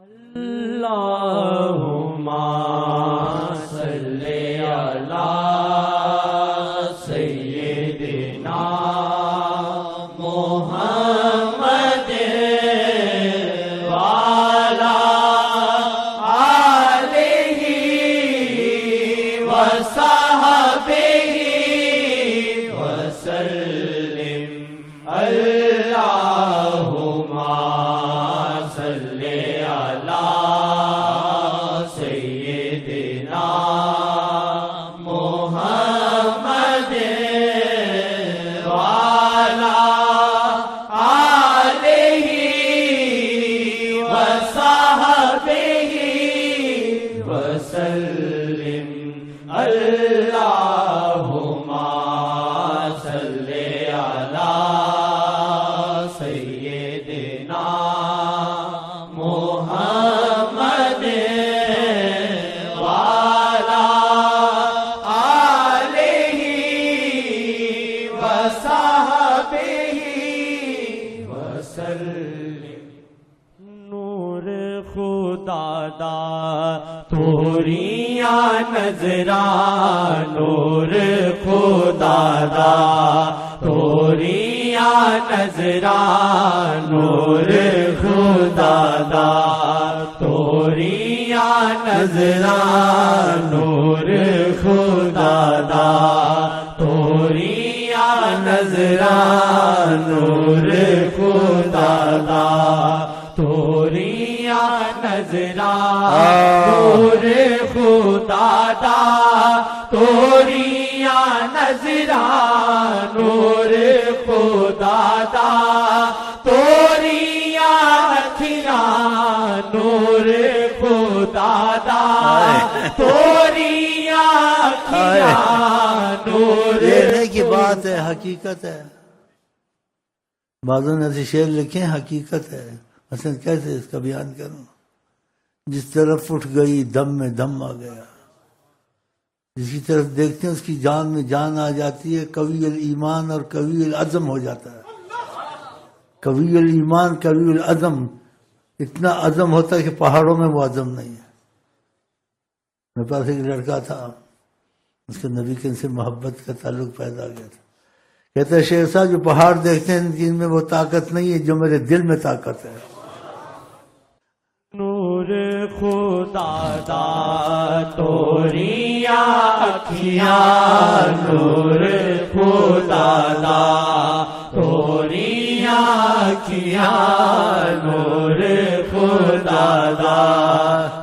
اللہم صلی علی سیدنا محمد وعلی آلہ وصحبہ وسلم اللہم صلی علی سیدنا محمد وعلی آلہ وصحبہ وسلم اللہم صلی علی سیدنا محمد وعلی آلہ وصحبہ وسلم نور خدا دا توریاں نظراں نور خدا دا توریاں نظراں نور خدا دا توریاں نظراں نور خدا دا توریاں نظراں نور خدا دا توریاں نظراں نور خدا دا توریاں نظراں نور خدا دا توریاں اکھیاں نور خدا دا توریاں اکھیاں نور دیکھنے کی بات ہے، حقیقت ہے۔ بعضوں نے ایسے شعر لکھے ہیں، حقیقت ہے۔ مثلا کیسے اس کا بیان کروں؟ جس طرف اٹھ گئی دم میں دم آ گیا، جس کی طرف دیکھتے ہیں اس کی جان میں جان آ جاتی ہے، قوی الایمان اور قوی العزم ہو جاتا ہے۔ قوی الایمان قوی العزم، اتنا عزم ہوتا ہے کہ پہاڑوں میں وہ عزم نہیں ہے۔ میرے پاس ایک لڑکا تھا، اس کو نبی کے سے محبت کا تعلق پیدا ہو گیا تھا۔ کہتا ہے شیخ صاحب جو پہاڑ دیکھتے ہیں جن میں وہ طاقت نہیں ہے جو میرے دل میں طاقت ہے۔ نور خدا دا توریاں اکھیاں نور خدا دا توریاں اکھیاں نور خدا دا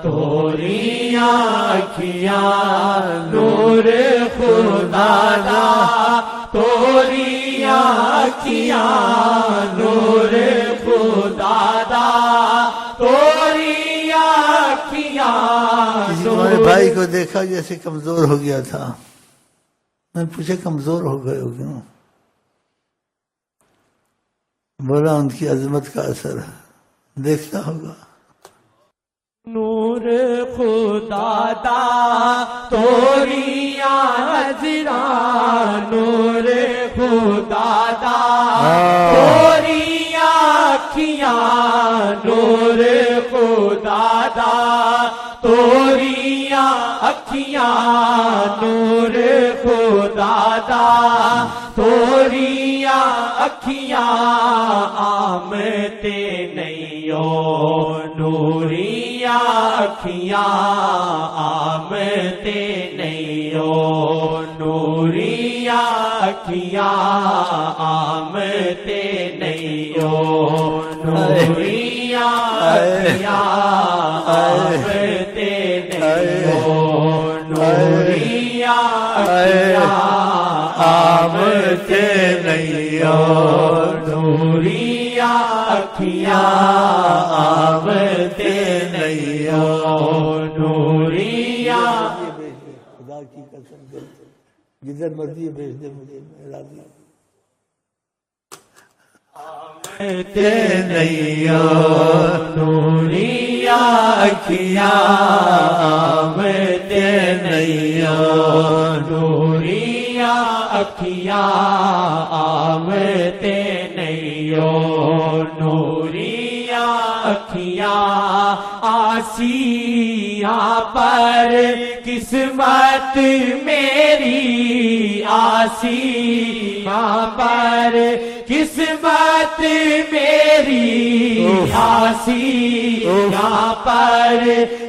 توریاں اکھیاں نور خدا دا توریاں اکھیاں نور خدا دا توریاں اکھیاں ہمارے بھائی کو دیکھا جیسے کمزور ہو گیا تھا، میں نے پوچھا کمزور ہو گئے ہو کیوں؟ بولا ان کی عظمت کا اثر ہے، دیکھتا ہوگا۔ نور خدا دا توریاں نظراں نور خدا دا توریاں اکھیاں نور خدا دا توریاں اکھیاں نور خدا دا توریاں اکھیاں آمتے نہیں ہو نوریاں اکھیاں آمتے نہیں ہو نوریاں اکھیاں آمتے نہیں ہو نوریاں اکھیاں آمتے نہیں ہو نوریاں اکھیاں آمتے نہیں ہو نوریاں اکھیاں آمتے نہیں ہو نوریاں خدا کی قسم جدھر مرضی بھیج دے مجھے، میں راضی ہوں۔ آمتے نہیں ہو نوریاں اکھیاں آمتے نہیں ہو نوریاں اکھیاں آمتے نہیں ہو نوریاں اکھیاں آسیاں پر قسمت میری آسیاں پر قسمت میری آسیاں پر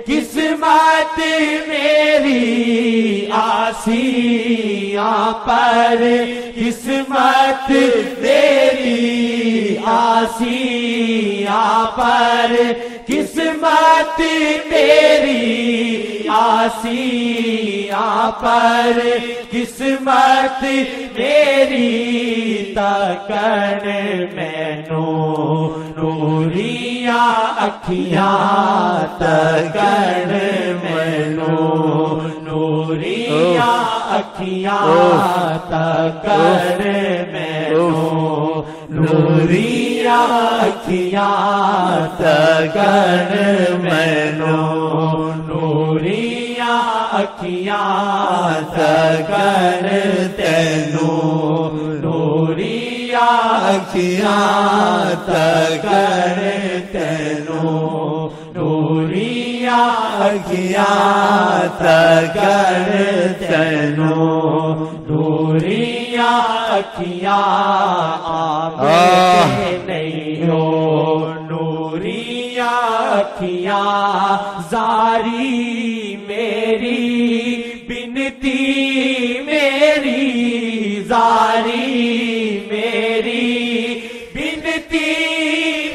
قسمت میری آسیاں پر قسمت میری آسیاں پر قسمت میری آسیاں پر قسمت میری تکن مینو نوریاں اکھیاں تکن مینو نوریاں اکھیاں تکن مینو نوریاں اکھیاں تکن مینو نوریاں اکھیاں تکن تینو نوریاں اکھیاں تکن تینو نوریاں اکھیاں تکن تینو نوریاں اکھیاں آمین نہیں ہو نوریاں اکھیاں زاری میری بنتی میری زاری میری بنتی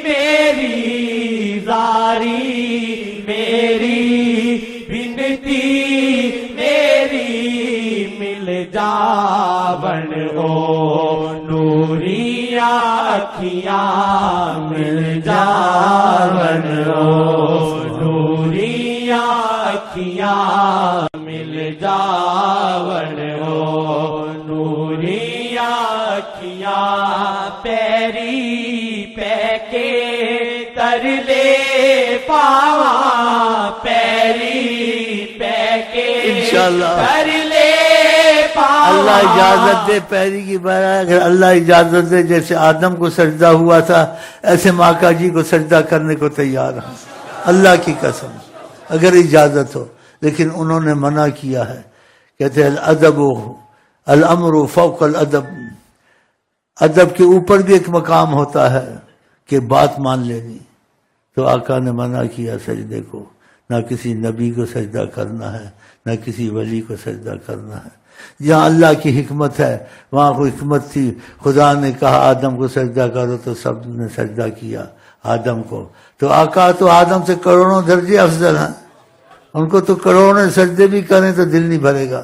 میری زاری میری بنتی میری مل جاون او نوریاں اکھیاں مل جاون او نوریاں اکھیاں مل جاون او نوریاں اکھیاں پیری پہ کے ترلے پاواں پیری پہ کے انشاءاللہ ترلے پاواں اللہ اجازت دے پیری کی بارہ اگر اللہ اجازت دے جیسے آدم کو سجدہ ہوا تھا ایسے آقا جی کو سجدہ کرنے کو تیار ہوں اللہ کی قسم اگر اجازت ہو لیکن انہوں نے منع کیا ہے کہتے ہیں الادب الامر فوق الادب ادب کے اوپر بھی ایک مقام ہوتا ہے کہ بات مان لینی تو آقا نے منع کیا سجدے کو نہ کسی نبی کو سجدہ کرنا ہے نہ کسی ولی کو سجدہ کرنا ہے جہاں اللہ کی حکمت ہے وہاں کوئی حکمت تھی خدا نے کہا آدم کو سجدہ کرو تو سب نے سجدہ کیا آدم کو تو آقا تو آدم سے کروڑوں درجے افضل ہیں ان کو تو کروڑوں سجدے بھی کریں تو دل نہیں بھرے گا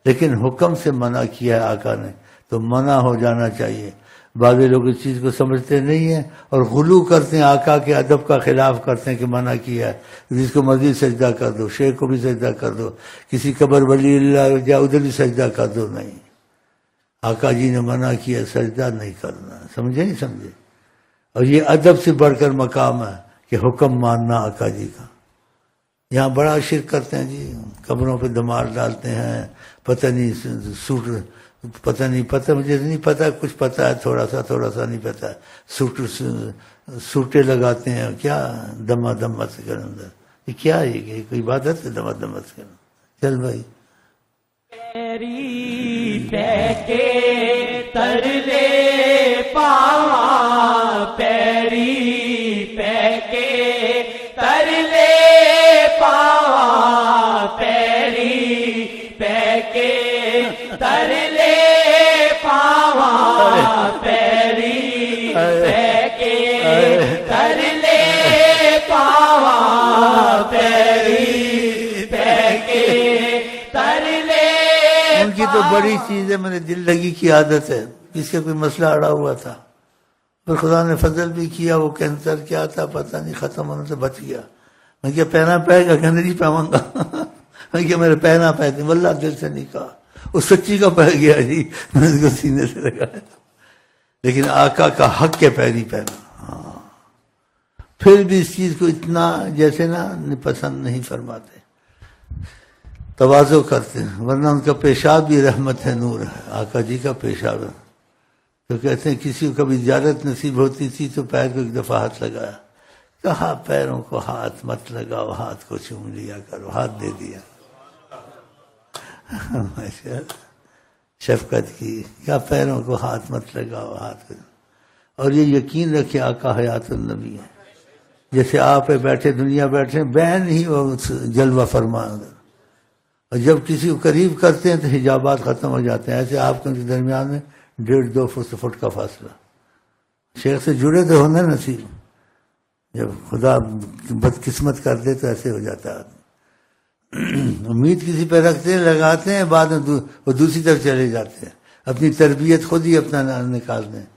لیکن حکم سے منع کیا ہے آقا نے تو منع ہو جانا چاہیے بعض لوگ اس چیز کو سمجھتے نہیں ہیں اور غلو کرتے ہیں آقا کے ادب کا خلاف کرتے ہیں کہ منع کیا ہے جس کو مزید سجدہ کر دو شیخ کو بھی سجدہ کر دو کسی قبر ولی اللہ جا ادھر بھی سجدہ کر دو نہیں آقا جی نے منع کیا سجدہ نہیں کرنا سمجھے نہیں سمجھے اور یہ ادب سے بڑھ کر مقام ہے کہ حکم ماننا آقا جی کا یہاں بڑا شرک کرتے ہیں جی قبروں پہ دمار ڈالتے ہیں پتہ نہیں سوٹ پتہ نہیں پتہ مجھے نہیں پتہ کچھ پتہ ہے تھوڑا سا نہیں پتہ سوٹے لگاتے ہیں کیا دما دما سے کر اندر یہ کیا ہے یہ کوئی عبادت ہے دما دما سے کرنا چل بھائی پیری پہ کے ترلے پاواں پیری پہ کے ترلے پاواں پیری پہ کے ترلے پاواں پیری پہ کے ترلے پاواں پیری پہ کے ترلے ان کی تو بڑی چیز ہے میرے دل لگی کی عادت ہے کسی کا کوئی مسئلہ اڑا ہوا تھا پھر خدا نے فضل بھی کیا وہ کینسر کیا تھا پتہ نہیں ختم ہونے سے بچ گیا میں کیا پہنا پائے گا کہ نہیں پاؤں گا میں کیا میرے پہنا پائے تھے واللہ دل سے نہیں کہا وہ سچی کا پہ گیا جی میں اس کو سینے سے لگایا لیکن آقا کا حق کے پہ نہیں پہنا ہاں پھر بھی اس چیز کو اتنا جیسے نا پسند نہیں فرماتے تواضع کرتے ہیں ورنہ ان کا پیشاب بھی رحمت ہے نور ہے آقا جی کا پیشاب ہے تو کہتے ہیں کسی کو کبھی زیارت نصیب ہوتی تھی تو پیر کو ایک دفعہ ہاتھ لگایا کہا پیروں کو ہاتھ مت لگاؤ، ہاتھ کو چوم لیا کرو، ہاتھ دے دیا۔ شفقت کی، کیا پیروں کو ہاتھ مت لگاؤ، ہاتھ کو۔ اور یہ یقین رکھے آقا حیات النبی ہے، جیسے آپ بیٹھے دنیا بیٹھے بین ہی وہ جلوہ فرما، اور جب کسی کو قریب کرتے ہیں تو حجابات ختم ہو جاتے ہیں۔ ایسے آپ کے درمیان میں 1.5-2 فٹ کا فاصلہ، شیخ سے جڑے تو ہونا نصیب، جب خدا بدقسمت کر دے تو ایسے ہو جاتا ہے آدمی۔ امید کسی پہ رکھتے ہیں، لگاتے ہیں، بعد میں وہ دوسری طرف چلے جاتے ہیں، اپنی تربیت خود ہی اپنا نکالتے ہیں۔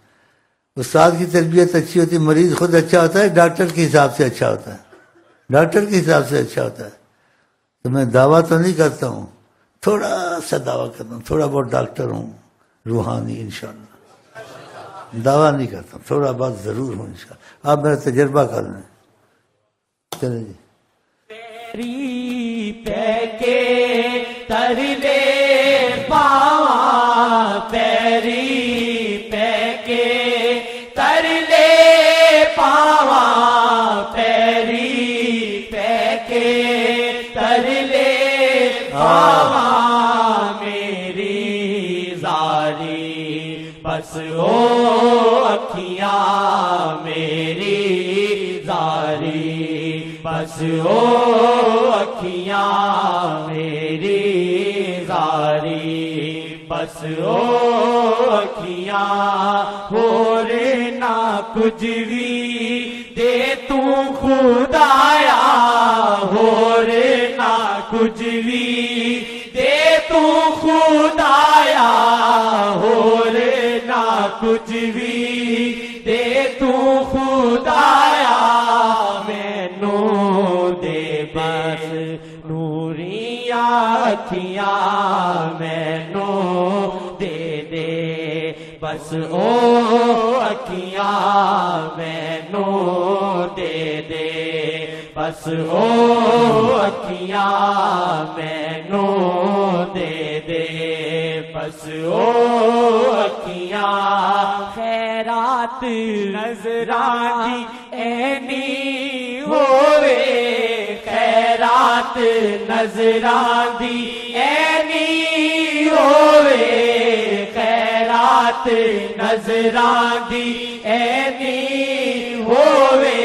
استاد کی تربیت اچھی ہوتی ہے، مریض خود اچھا ہوتا ہے، ڈاکٹر کے حساب سے اچھا ہوتا ہے، ڈاکٹر کے حساب سے اچھا ہوتا ہے۔ تو میں دعویٰ تو نہیں کرتا ہوں، تھوڑا سا دعویٰ کرتا ہوں، تھوڑا بہت ڈاکٹر ہوں روحانی انشاءاللہ، دعویٰ نہیں کرتا ہوں، تھوڑا بہت ضرور ہوں انشاءاللہ۔ آپ میرا تجربہ کر لیں۔ چلیں جی۔ تیری پیکے ترلے پاواں، تیری پیکے ترلے پاواں، تیری پیکے ترلے پاواں، میری زاری بس او اکھیاں، میری زاری بس او اکھیاں، میری زاری بس او اکھیاں، اور نہ کچھ بھی دے تو خدایا، اور نہ کچھ بھی دے تو خدایا، اور نہ کچھ بھی دے تو خدایا، مینوں دے بس نوریاں اکھیاں، مینوں دے دے بس او اکھیاں، مینوں دے دے بس او اکھیاں، مینوں دے دے بس او اکھیاں، خیرات نظراں دی اینی ہووے، خیرات نظراں دی اینی ہووے، خیرات نظراں دی اینی ہووے،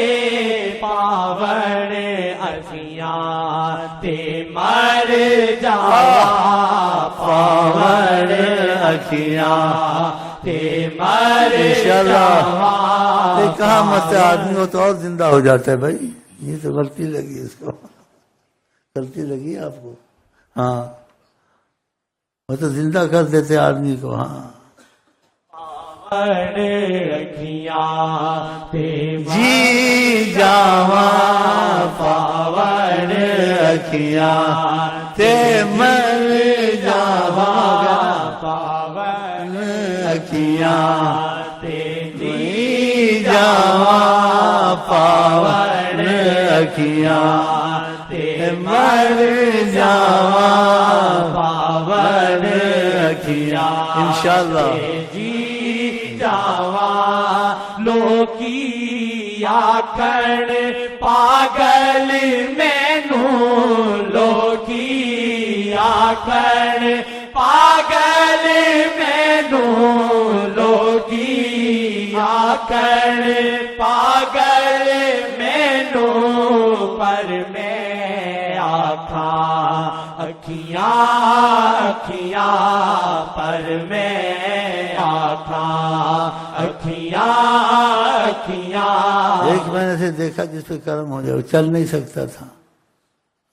پاون اکھیاں تے مر جاواں، پاون اکھیاں تے مر جاواں۔ کہاں مت آدمی ہو تو اور زندہ ہو جاتا ہے بھائی، یہ تو غلطی لگی اس کو، غلطی لگی آپ کو۔ ہاں وہ تو زندہ کر دیتے آدمی کو۔ ہاں پاون اکھیاں تے جی جاواں، پاون اکھیاں تے مر جاواں، پاون اکھیاں تے جی جاواں، پاون اکھیاں تے مر جاواں، پاون اکھیاں انشاءاللہ جی جاواں، لوکی آکھن پاگل مینوں، لوکی آکھن پاگل مینوں، لوکی آکھن پاگل مینوں، پر میں آکھاں اکھیاں اکھیاں، پر میں آکھاں اکھیاں اکھیاں۔ ایک میں نے سے دیکھا جس پہ کرم ہو جائے، وہ چل نہیں سکتا تھا،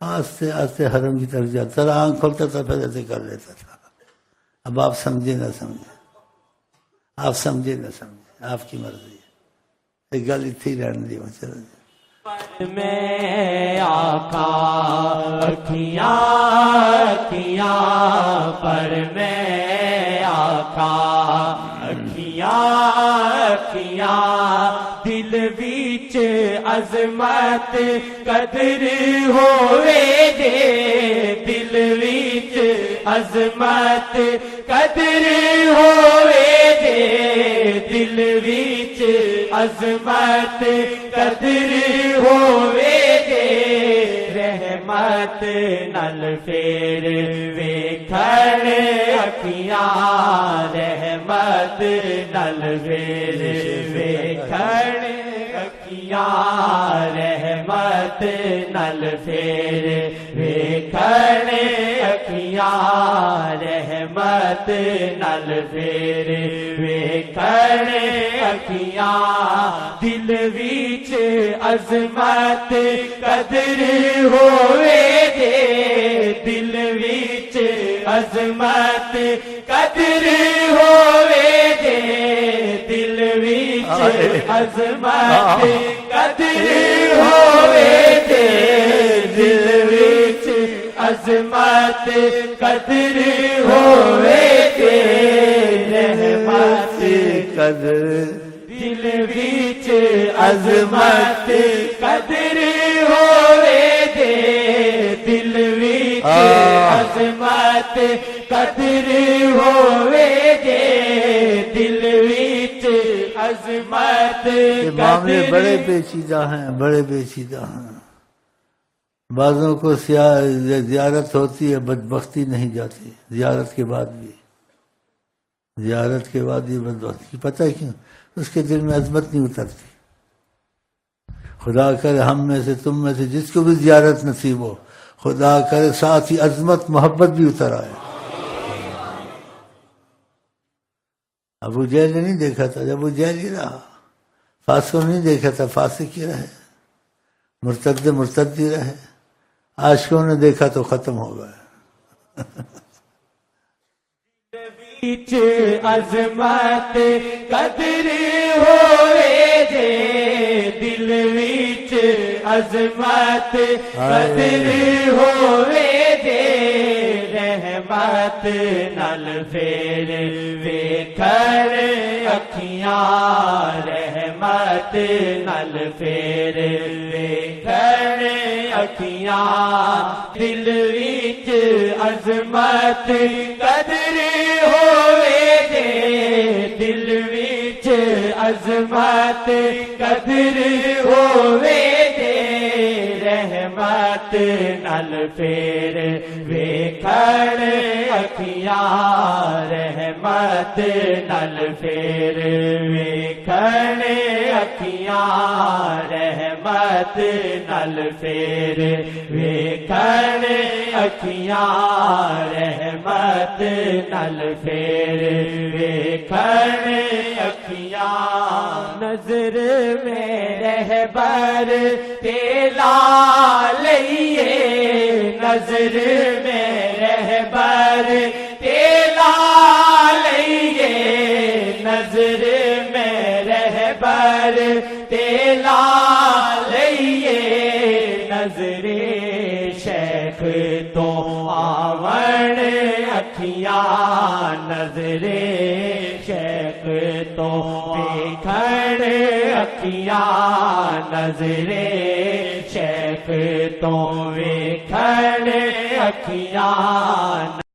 آہستہ آہستہ حرم کی طرف جاتا تھا، آنکھ کھولتا تھا پھر ایسے کر لیتا تھا۔ اب آپ سمجھے نہ سمجھے، آپ سمجھے نہ سمجھے، آپ کی مرضی ہے، ایک گل اتھی رہنے دی، چلو جی۔ پر میں آقا اکھیاں اکھیاں، پر میں آقا اکھیاں اکھیاں، دل وچ عظمت قدر ہووے جے، دل وچ عظمت قدر ہوئے جے دل وچ عظمت قدر ہوئے جے رحمت نال پھر ویکھن اکھیاں رحمت نال پھر ویکھن اکھیاں رحمت نال پھر ویکھن اکھیاں رحمت نال پھر ویکھن اکھیاں دل وچ عظمت قدر ہوئے جے دل وچ عظمت قدر ہوئے جے دل وچ عظمت قدر ہوئے جے دل وچ عظمت قدر ہوئے جے رحمت قدر دل وچ عظمت قدر ہوئے جے دل وچ عظمت قدر ہوئے جے دل وچ عظمت یہ معاملے بڑے پیچیدہ ہیں، بڑے پیچیدہ ہیں. بعضوں کو زیارت ہوتی ہے بدبختی نہیں جاتی، زیارت کے بعد بھی زیارت کے بعد بھی بدبختی. پتہ ہے کیوں؟ اس کے دل میں عظمت نہیں اترتی. خدا کرے ہم میں سے تم میں سے جس کو بھی زیارت نصیب ہو، خدا کرے ساتھ ہی عظمت محبت بھی اتر آئے. ابو جہل نے نہیں دیکھا تھا، ابو جہل ہی رہا. فاسقوں نے نہیں دیکھا تھا، فاسق ہی رہے. مرتد ہی رہے. عاشقوں نے دیکھا تو ختم ہو گئے. وچ عظمت قدر ہوئے جے دل وچ عظمت قدر ہوئے جے رحمت نال پھر ویکھن اکھیاں رحمت نال پھر ویکھن اکھیاں دل وچ عظمت قدر ہوئے جے دل وچ عظمت قدر ہوئے جے رحمت نال پھر ویکھن اکھیاں رحمت نال پھر ویکھن اکھیاں رحمت نال پھر ویکھن اکھیاں رحمت نال پھر ویکھن اکھیاں نظر میں رہبر تیلا لئیے نظر میں رہبر تیلا لئیے نظر میں رہبر تیلا لئیے نظر شیخ تو آون اکھیاں نظر شیخ تو ویکھن اکھیاں نظر شیخ تو ویکھن اکھیاں